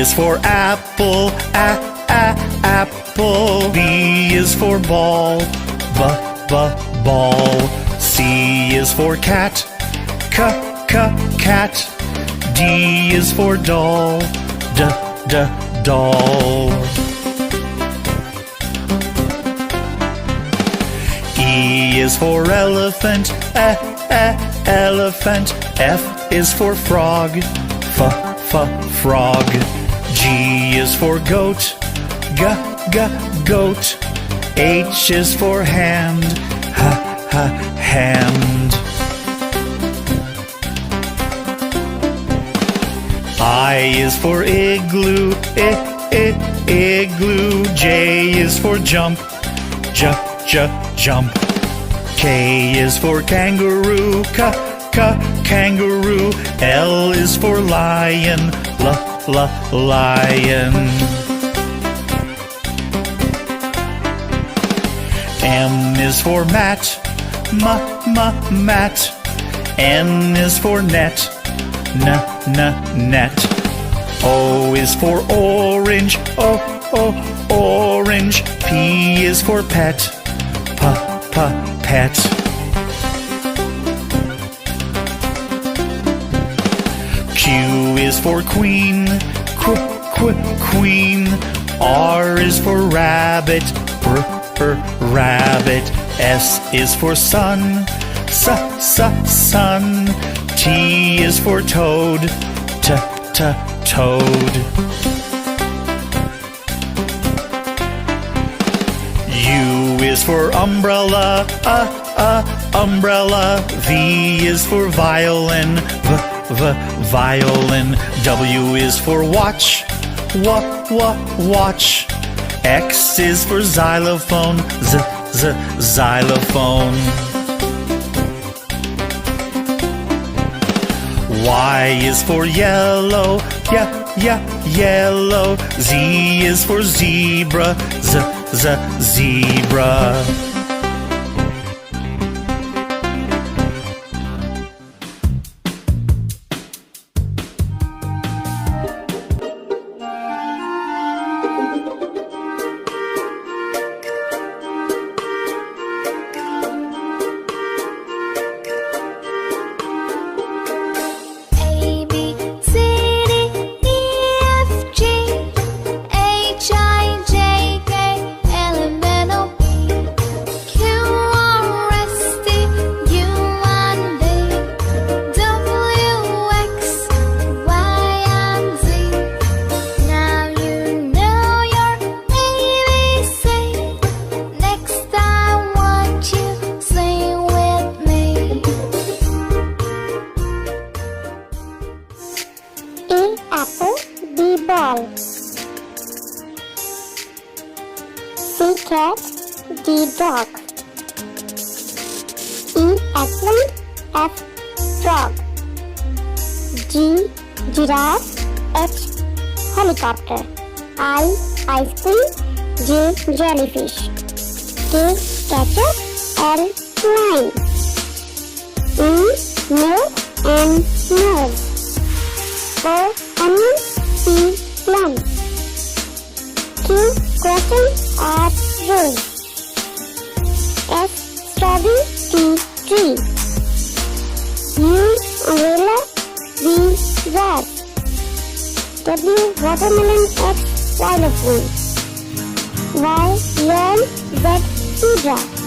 is for apple, apple. B is for ball, ball. C is for cat, cat. D is for doll, doll. E is for elephant, elephant. F is for frog, frog. G is for goat, goat. H is for hand, hand. I is for igloo, igloo. J is for jump, jump. K is for kangaroo, kangaroo. L is for lion, lion. M is for mat, mat. N is for net, net. O is for orange, orange. P is for pet, pet. Q is for queen, queen. R is for rabbit, rabbit. S is for sun, sun. T is for toad, toad. U is for umbrella, umbrella. V is for violin, violin. W is for watch, watch. X is for xylophone, xylophone. Y is for yellow, yellow. Z is for zebra, zebra. Apple, B ball. C cat, D dog. E eggplant, F frog. G giraffe, H helicopter. I ice cream, J jellyfish. K ketchup, L lime. E milk and nose. O onion, P plum. Q question, R rose. S strawberry, T tree. U umbrella, V vase. W watermelon, X xylophone. Y yarn, Z zebra.